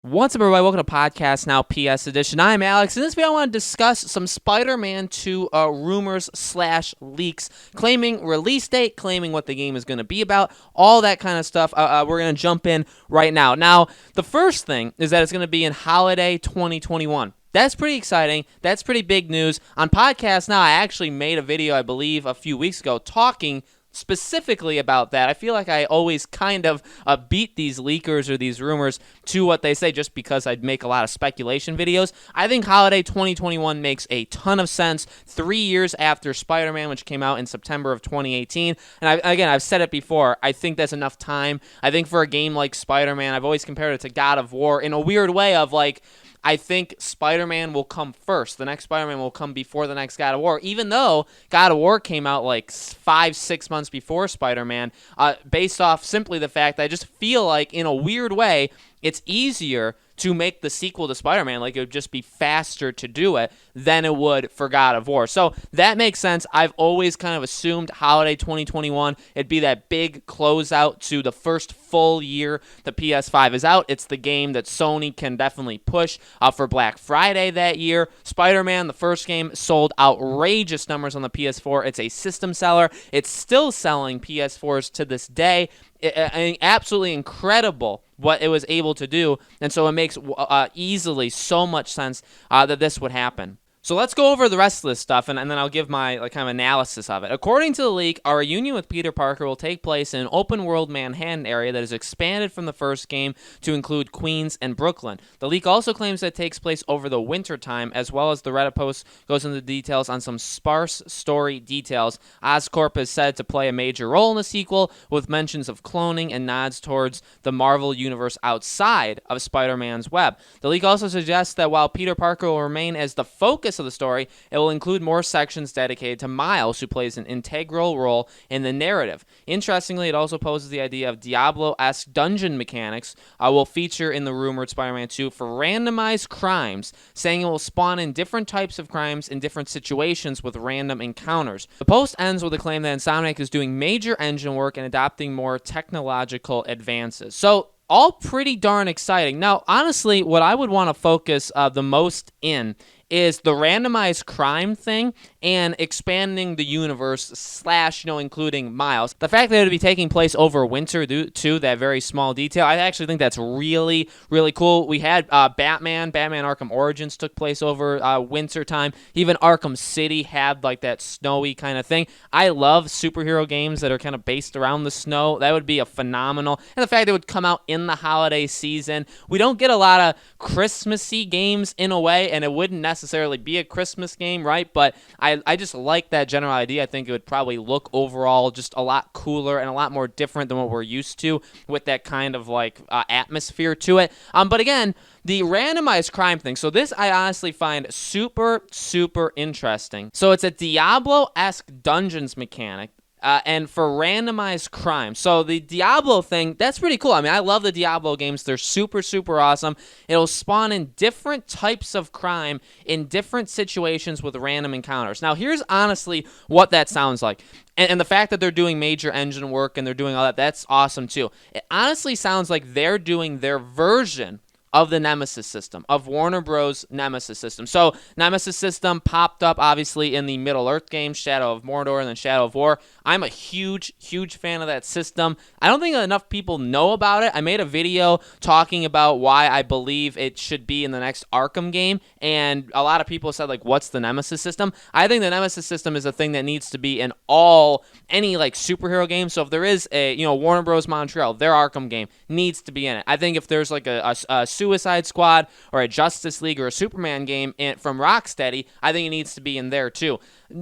What's up, everybody? Welcome to Podcast Now PS Edition. I'm Alex. In this video, I want to discuss some Spider-Man 2 rumors/leaks, claiming release date, claiming what the game is going to be about, all that kind of stuff. We're going to jump in right now. Now, the first thing is that it's going to be in holiday 2021. That's pretty exciting. That's pretty big news. On Podcast Now, I actually made a video, I believe, a few weeks ago talking specifically about that. I feel like I always kind of beat these leakers or these rumors to what they say just because I'd make a lot of speculation videos. I think holiday 2021 makes a ton of sense 3 years after Spider-Man, which came out in September of 2018. And I've said it before, I think that's enough time. I think for a game like Spider-Man, I've always compared it to God of War in a weird way of like, I think Spider-Man will come first. The next Spider-Man will come before the next God of War, even though God of War came out like 5-6 months before Spider-Man, based off simply the fact that I just feel like, in a weird way, it's easier to make the sequel to Spider-Man. Like, it would just be faster to do it than it would for God of War. So that makes sense. I've always kind of assumed holiday 2021, it'd be that big closeout to the first full year the PS5 is out. It's the game that Sony can definitely push for Black Friday that year. Spider-Man, the first game, sold outrageous numbers on the PS4. It's a system seller. It's still selling PS4s to this day. Absolutely incredible what it was able to do, and so it makes easily so much sense that this would happen. So let's go over the rest of this stuff, and then I'll give my kind of analysis of it. According to the leak, our reunion with Peter Parker will take place in an open-world Manhattan area that is expanded from the first game to include Queens and Brooklyn. The leak also claims that it takes place over the winter time, as well as the Reddit post goes into details on some sparse story details. Oscorp is said to play a major role in the sequel, with mentions of cloning and nods towards the Marvel universe outside of Spider-Man's web. The leak also suggests that while Peter Parker will remain as the focus of the story, it will include more sections dedicated to Miles, who plays an integral role in the narrative. Interestingly, it also poses the idea of Diablo-esque dungeon mechanics will feature in the rumored Spider-Man 2 for randomized crimes, saying it will spawn in different types of crimes in different situations with random encounters. The post ends with a claim that Insomniac is doing major engine work and adopting more technological advances. So, all pretty darn exciting. Now, honestly, what I would want to focus the most in is the randomized crime thing and expanding the universe / including Miles. The fact that it would be taking place over winter too, that very small detail, I actually think that's really, really cool. We had Batman Arkham Origins took place over winter time. Even Arkham City had like that snowy kind of thing. I love superhero games that are kind of based around the snow. That would be a phenomenal. And the fact that it would come out in the holiday season. We don't get a lot of Christmassy games in a way, and it wouldn't necessarily be a Christmas game, right? But I just like that general idea. I think it would probably look overall just a lot cooler and a lot more different than what we're used to with that kind of like atmosphere to it. But again, the randomized crime thing. So this I honestly find super, super interesting. So it's a Diablo-esque dungeons mechanic. And for randomized crime. So the Diablo thing, that's pretty cool. I mean, I love the Diablo games. They're super, super awesome. It'll spawn in different types of crime in different situations with random encounters. Now, here's honestly what that sounds like. And the fact that they're doing major engine work and they're doing all that, that's awesome too. It honestly sounds like they're doing their version of the Nemesis system, of Warner Bros. Nemesis system. So, Nemesis system popped up, obviously, in the Middle-earth games, Shadow of Mordor and then Shadow of War. I'm a huge, huge fan of that system. I don't think enough people know about it. I made a video talking about why I believe it should be in the next Arkham game, and a lot of people said, like, what's the Nemesis system? I think the Nemesis system is a thing that needs to be in any, like, superhero game. So, if there is a, Warner Bros. Montreal, their Arkham game needs to be in it. I think if there's, like, a Suicide Squad or a Justice League or a Superman game from Rocksteady, I think it needs to be in there too.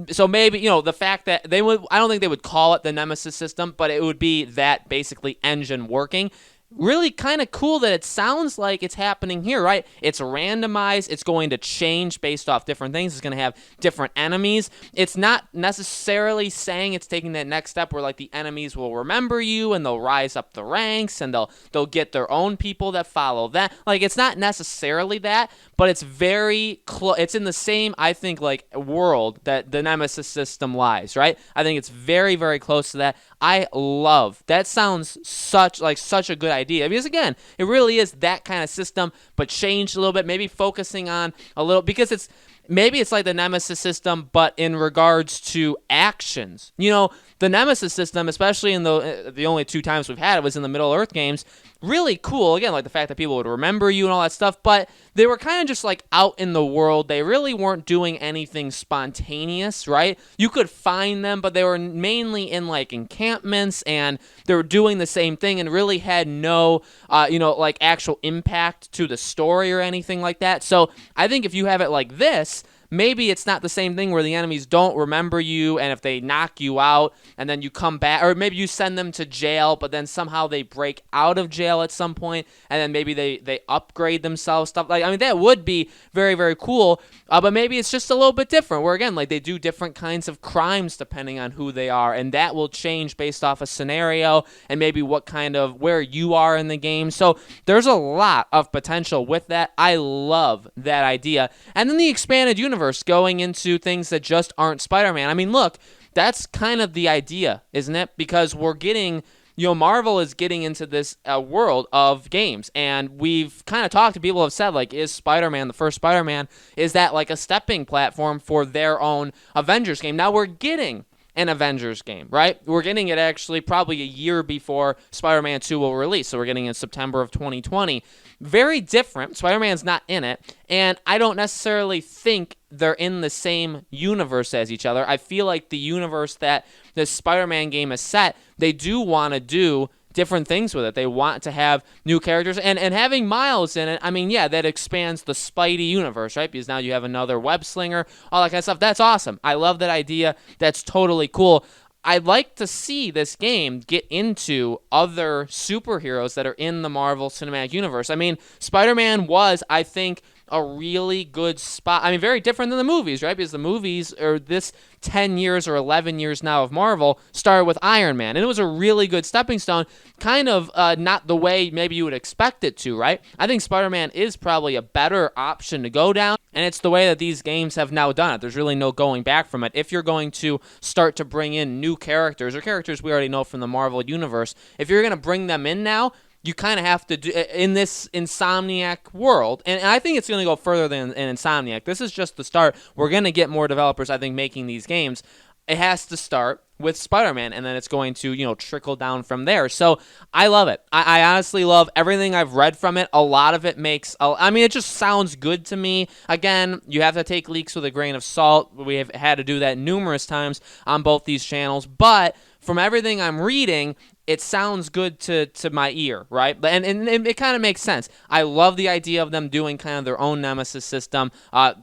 So maybe, the fact that I don't think they would call it the Nemesis system, but it would be that basically engine working. Really kind of cool that it sounds like it's happening here, right? It's randomized. It's going to change based off different things. It's going to have different enemies. It's not necessarily saying it's taking that next step where like the enemies will remember you and they'll rise up the ranks and they'll get their own people that follow that. Like, it's not necessarily that, but it's very close. It's in the same, I think, like world that the Nemesis system lies, right? I think it's very, very close to that. I love that. Sounds such a good idea, because again, it really is that kind of system, but changed a little bit, maybe focusing on a little, because maybe it's like the Nemesis system, but in regards to actions. The Nemesis system, especially in the only 2 times we've had it, was in the Middle-earth games. Really cool. Again, like the fact that people would remember you and all that stuff, but they were kind of just like out in the world. They really weren't doing anything spontaneous, right? You could find them, but they were mainly in like encampments, and they were doing the same thing and really had no, like actual impact to the story or anything like that. So I think if you have it like this, maybe it's not the same thing where the enemies don't remember you, and if they knock you out and then you come back, or maybe you send them to jail, but then somehow they break out of jail at some point, and then maybe they upgrade themselves, stuff like, I mean, that would be very, very cool, but maybe it's just a little bit different, where again, like they do different kinds of crimes depending on who they are, and that will change based off a scenario and maybe where you are in the game. So there's a lot of potential with that. I love that idea. And then the expanded universe, going into things that just aren't Spider-Man. I mean, look, that's kind of the idea, isn't it? Because we're getting, Marvel is getting into this world of games, and we've kind of talked to people who have said, like, is Spider-Man, the first Spider-Man, is that like a stepping platform for their own Avengers game? Now we're getting an Avengers game, right? We're getting it actually probably a year before Spider-Man 2 will release, so we're getting it in September of 2020. Very different. Spider-Man's not in it, and I don't necessarily think they're in the same universe as each other. I feel like the universe that this Spider-Man game is set, they do want to do different things with it. They want to have new characters, and having Miles in it, I mean, yeah, that expands the Spidey universe, right? Because now you have another web slinger, all that kind of stuff. That's awesome. I love that idea. That's totally cool. I'd like to see this game get into other superheroes that are in the Marvel Cinematic Universe. I mean, Spider-Man was, I think, a really good spot. I mean, very different than the movies, right? Because the movies, or this 10 years or 11 years now of Marvel, started with Iron Man, and it was a really good stepping stone, kind of not the way maybe you would expect it to, right? I think Spider-Man is probably a better option to go down, and it's the way that these games have now done it. There's really no going back from it. If you're going to start to bring in new characters, or characters we already know from the Marvel Universe, if you're going to bring them in now, you kind of have to do in this Insomniac world, and I think it's going to go further than Insomniac. This is just the start. We're going to get more developers, I think, making these games. It has to start with Spider-Man, and then it's going to, trickle down from there. So I love it. I honestly love everything I've read from it. A lot of it it just sounds good to me. Again, you have to take leaks with a grain of salt. We have had to do that numerous times on both these channels, but from everything I'm reading, it sounds good to my ear, right? And it kind of makes sense. I love the idea of them doing kind of their own Nemesis system,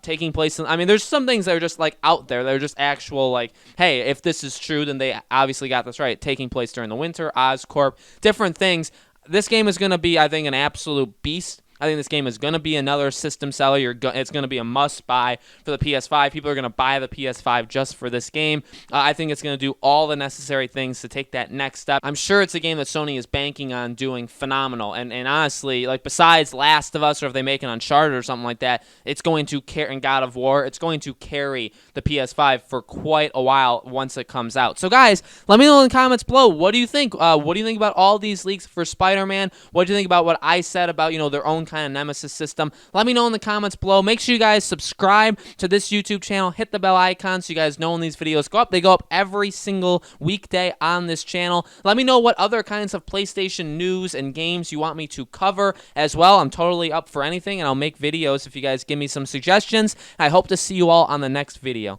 taking place in, I mean, there's some things that are just like out there. They're just actual, like, hey, if this is true, then they obviously got this right. Taking place during the winter, Oscorp, different things. This game is going to be, I think, an absolute beast. I think this game is going to be another system seller. It's going to be a must-buy for the PS5. People are going to buy the PS5 just for this game. I think it's going to do all the necessary things to take that next step. I'm sure it's a game that Sony is banking on doing phenomenal. And honestly, like besides Last of Us, or if they make an Uncharted or something like that, it's going to carry, and God of War, it's going to carry the PS5 for quite a while once it comes out. So guys, let me know in the comments below. What do you think? What do you think about all these leaks for Spider-Man? What do you think about what I said about, their own kind of Nemesis system? Let me know in the comments below. Make sure you guys subscribe to this YouTube channel. Hit the bell icon so you guys know when these videos go up. They go up every single weekday on this channel. Let me know what other kinds of PlayStation news and games you want me to cover as well. I'm totally up for anything, and I'll make videos if you guys give me some suggestions. I hope to see you all on the next video.